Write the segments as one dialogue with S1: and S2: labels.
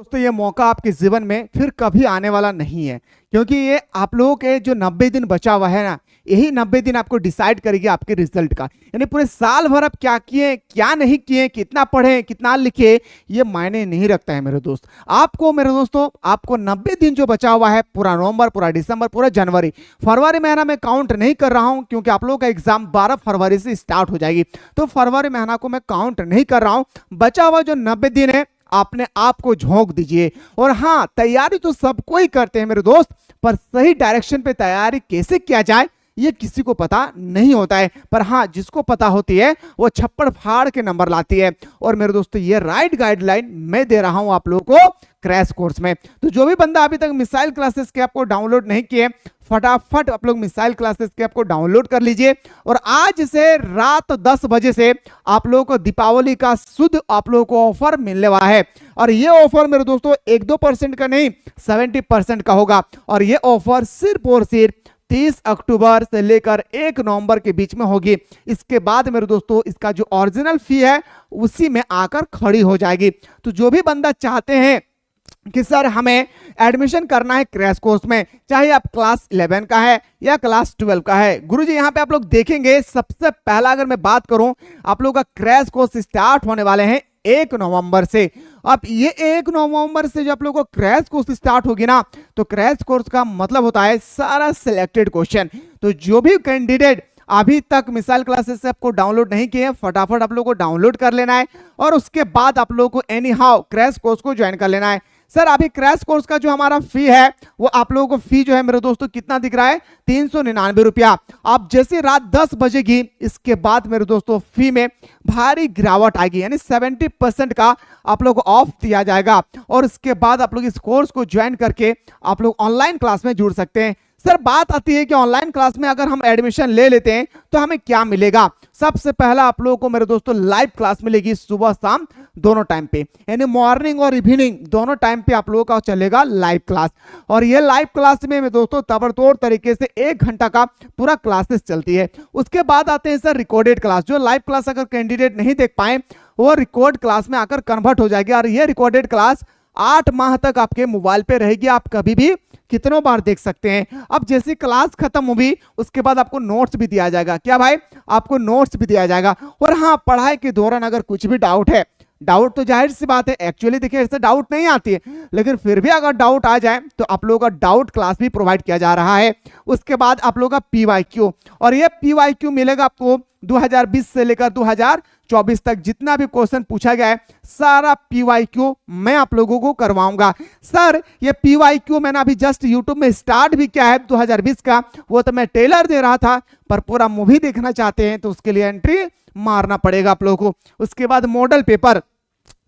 S1: दोस्तों ये मौका आपके जीवन में फिर कभी आने वाला नहीं है, क्योंकि ये आप लोगों के जो 90 दिन बचा हुआ है ना, यही 90 दिन आपको डिसाइड करेगी आपके रिजल्ट का। यानी पूरे साल भर आप क्या किए क्या नहीं किए, कितना पढ़े कितना लिखे, ये मायने नहीं रखता है मेरे दोस्त। आपको मेरे दोस्तों आपको 90 दिन जो बचा हुआ है, पूरा नवंबर, पूरा दिसंबर, पूरा जनवरी, फरवरी महीना में काउंट नहीं कर रहा हूं क्योंकि आप लोगों का एग्जाम 12 फरवरी से स्टार्ट हो जाएगी, तो फरवरी महीना को मैं काउंट नहीं कर रहा हूं। बचा हुआ जो 90 दिन है अपने आप को झोंक दीजिए। और हाँ, तैयारी तो सबको ही करते हैं मेरे दोस्त, पर सही डायरेक्शन पे तैयारी कैसे किया जाए ये किसी को पता नहीं होता है। पर हाँ, जिसको पता होती है वो छप्पड़ फाड़ के नंबर लाती है। और मेरे दोस्तों ये राइट गाइडलाइन मैं दे रहा हूं आप लोगों को क्रैश कोर्स में। तो जो भी बंदा अभी तक मिसाइल क्लासेस के आपको डाउनलोड नहीं किए, फटाफट आप लोग मिसाइल क्लासेस के आपको डाउनलोड कर लीजिए। और आज से रात 10 बजे से आप लोगों को दीपावली का शुद्ध आप लोगों को ऑफर मिलने वाला है। और ये ऑफर मेरे दोस्तों 1-2% का नहीं, 70% का होगा। और ये ऑफर सिर्फ और सिर्फ 30 अक्टूबर से लेकर 1 नवंबर के बीच में होगी। इसके बाद मेरे दोस्तों इसका जो ओरिजिनल फी है उसी में आकर खड़ी हो जाएगी। तो जो भी बंदा चाहते हैं कि सर हमें एडमिशन करना है क्रैश कोर्स में, चाहे आप क्लास 11 का है या क्लास 12 का है, गुरुजी यहाँ पे आप लोग देखेंगे सबसे पहला अगर मैं बात करूं, आप लोग का क्रैश कोर्स स्टार्ट होने वाले हैं 1 नवंबर से। अब ये 1 नवंबर से जब आप लोगों को क्रैश कोर्स स्टार्ट होगी ना, तो क्रैश कोर्स का मतलब होता है सारा सिलेक्टेड क्वेश्चन। तो जो भी कैंडिडेट अभी तक मिसाइल क्लासेस से आपको डाउनलोड नहीं किए, फटाफट आप लोगों को डाउनलोड कर लेना है और उसके बाद आप लोगों को एनी हाउ क्रैश कोर्स को ज्वाइन कर लेना है। सर अभी क्रैश कोर्स का जो हमारा फी है वो आप लोगों को फी जो है मेरे दोस्तों कितना दिख रहा है, 399 रुपया। आप जैसे रात 10 बजेगी इसके बाद मेरे दोस्तों फी में भारी गिरावट आएगी, यानी 70% का आप लोग को ऑफ दिया जाएगा। और इसके बाद आप लोग इस कोर्स को ज्वाइन करके आप लोग ऑनलाइन क्लास में जुड़ सकते हैं। सर बात आती है कि ऑनलाइन क्लास में अगर हम एडमिशन ले लेते हैं तो हमें क्या मिलेगा। सबसे पहला आप लोगों को मेरे दोस्तों लाइव क्लास मिलेगी सुबह शाम दोनों टाइम पे, यानी मॉर्निंग और इवनिंग दोनों टाइम पे आप लोगों का चलेगा लाइव क्लास। और ये लाइव क्लास में मेरे दोस्तों ताबड़तोड़ तरीके से 1 घंटा का पूरा क्लासेस चलती है। उसके बाद आते हैं सर रिकॉर्डेड क्लास। जो लाइव क्लास अगर कैंडिडेट नहीं देख पाए वो रिकॉर्ड क्लास में आकर कन्वर्ट हो जाएगी। और ये रिकॉर्डेड क्लास 8 माह तक आपके मोबाइल पे रहेगी, आप कभी भी कितनों बार देख सकते हैं। अब जैसी क्लास खत्म होगी उसके बाद आपको नोट्स भी दिया जाएगा। क्या भाई, आपको नोट्स भी दिया जाएगा। और हाँ, पढ़ाई के दौरान अगर कुछ भी डाउट है, डाउट तो जाहिर सी बात है एक्चुअली देखिए ऐसे डाउट नहीं आती है, लेकिन फिर भी अगर डाउट आ जाए तो आप लोगों का डाउट क्लास भी प्रोवाइड किया जा रहा है। उसके बाद आप लोगों का पीवाईक्यू, और ये पीवाईक्यू मिलेगा आपको 2020 से लेकर 2024 तक जितना भी क्वेश्चन पूछा गया है सारा पीवाईक्यू मैं आप लोगों को करवाऊंगा। सर ये पीवाईक्यू मैंने अभी जस्ट यूट्यूब में स्टार्ट भी किया है 2020 का, वो तो मैं ट्रेलर दे रहा था, पर पूरा मूवी देखना चाहते हैं तो उसके लिए एंट्री मारना पड़ेगा आप लोगों को। उसके बाद मॉडल पेपर,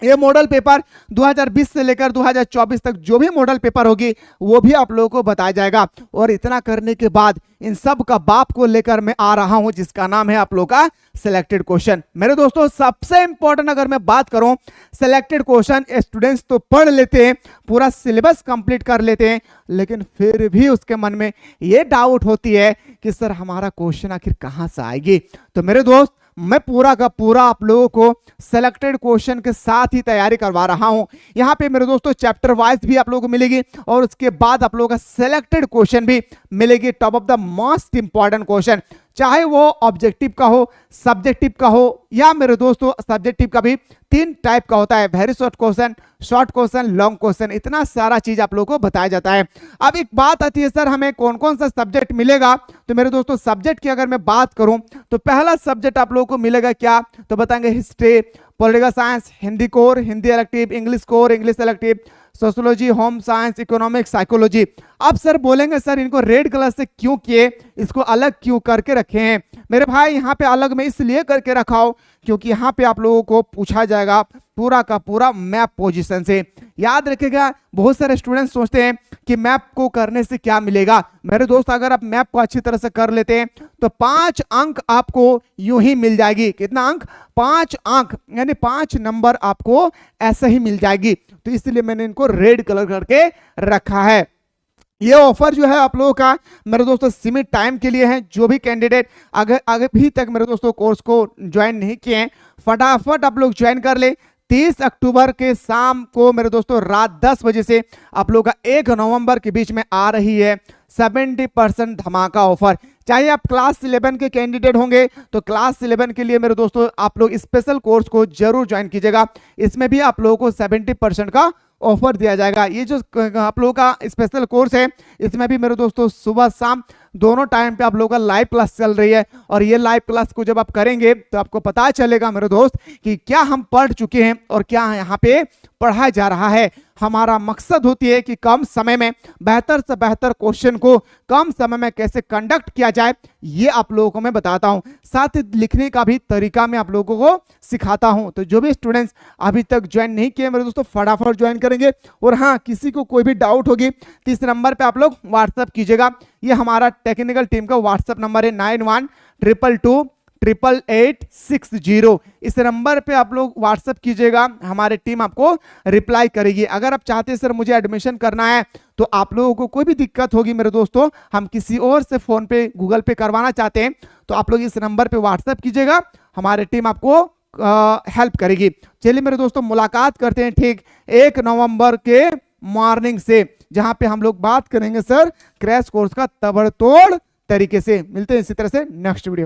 S1: ये मॉडल पेपर 2020 से लेकर 2024 तक जो भी मॉडल पेपर होगी वो भी आप लोगों को बताया जाएगा। और इतना करने के बाद इन सब का बाप को लेकर मैं आ रहा हूं जिसका नाम है आप लोगों का सिलेक्टेड क्वेश्चन। मेरे दोस्तों सबसे इंपॉर्टेंट अगर मैं बात करूं, सिलेक्टेड क्वेश्चन स्टूडेंट्स तो पढ़ लेते हैं, पूरा सिलेबस कंप्लीट कर लेते हैं, लेकिन फिर भी उसके मन में ये डाउट होती है कि सर हमारा क्वेश्चन आखिर कहां से आएगी। तो मेरे दोस्त मैं पूरा का पूरा आप लोगों को सिलेक्टेड क्वेश्चन के साथ ही तैयारी करवा रहा हूं। यहां पे मेरे दोस्तों चैप्टर वाइज भी आप लोगों को मिलेगी और उसके बाद आप लोगों का सिलेक्टेड क्वेश्चन भी मिलेगी, top of the most important question, चाहे वो ऑब्जेक्टिव का हो, सब्जेक्टिव का हो, या मेरे दोस्तों सब्जेक्टिव का भी 3 टाइप का होता है, very short question, long question, इतना सारा चीज आप लोगों को बताया जाता है। अब एक बात आती है सर हमें कौन कौन सा सब्जेक्ट मिलेगा। तो मेरे दोस्तों सब्जेक्ट की अगर मैं बात करूं तो पहला सब्जेक्ट आप लोगों को मिलेगा क्या, तो बताएंगे history, political science, Hindi core, Hindi elective, English core, English elective, sociology, home science, economics, psychology. अब सर बोलेंगे सर इनको रेड कलर से क्यों किए, इसको अलग क्यों करके रखे हैं। मेरे भाई यहाँ पे अलग में इसलिए करके रखा हो क्योंकि यहाँ पे आप लोगों को पूछा जाएगा पूरा का पूरा मैप पोजीशन से। याद रखिएगा, बहुत सारे स्टूडेंट्स सोचते हैं कि मैप को करने से क्या मिलेगा। मेरे दोस्त अगर आप मैप को अच्छी तरह से कर लेते हैं तो 5 अंक आपको यूं ही मिल जाएगी। कितना अंक, 5 अंक, यानी 5 नंबर आपको ऐसे ही मिल जाएगी। तो इसलिए मैंने इनको रेड कलर करके रखा है। ये ऑफर जो है आप लोगों का मेरे दोस्तों सीमित टाइम के लिए है। जो भी कैंडिडेट अगर अभी तक मेरे दोस्तों कोर्स को ज्वाइन नहीं किए हैं फटाफट आप लोग ज्वाइन कर ले। 30 अक्टूबर के शाम को मेरे दोस्तों रात 10 बजे से आप लोगों का 1 नवंबर के बीच में आ रही है 70% धमाका ऑफर। चाहे आप क्लास 11 के कैंडिडेट होंगे तो क्लास 11 के लिए मेरे दोस्तों आप लोग स्पेशल कोर्स को जरूर ज्वाइन कीजिएगा। इसमें भी आप लोगों को 70% का ऑफर दिया जाएगा। ये जो आप लोगों का स्पेशल कोर्स है इसमें भी मेरे दोस्तों सुबह शाम दोनों टाइम पे आप लोगों का लाइव क्लास चल रही है, और ये लाइव क्लास को जब आप करेंगे तो आपको पता चलेगा मेरे दोस्त कि क्या हम पढ़ चुके हैं और क्या यहाँ पे पढ़ाया जा रहा है। हमारा मकसद होती है कि कम समय में बेहतर से बेहतर क्वेश्चन को कम समय में कैसे कंडक्ट किया जाए, ये आप लोगों को मैं बताता हूं। साथ ही लिखने का भी तरीका मैं आप लोगों को सिखाता हूं। तो जो भी स्टूडेंट्स अभी तक ज्वाइन नहीं किए मेरे दोस्तों फटाफट ज्वाइन करेंगे। और हाँ, किसी को कोई भी डाउट होगी तो इस नंबर पे आप लोग व्हाट्सअप कीजिएगा। ये हमारा टेक्निकल टीम का व्हाट्सअप नंबर है 9122288860। इस नंबर पे आप लोग व्हाट्सअप कीजिएगा, हमारी टीम आपको रिप्लाई करेगी। अगर आप चाहते हैं सर मुझे एडमिशन करना है तो आप लोगों को कोई भी दिक्कत होगी मेरे दोस्तों, हम किसी और से फोन पे गूगल पे करवाना चाहते हैं तो आप लोग इस नंबर पे व्हाट्सअप कीजिएगा, हमारी टीम आपको हेल्प करेगी। चलिए मेरे दोस्तों मुलाकात करते हैं ठीक 1 नवंबर के मॉर्निंग से, जहां पे हम लोग बात करेंगे सर क्रैश कोर्स का तबड़तोड़ तरीके से। मिलते हैं इसी तरह से नेक्स्ट वीडियो।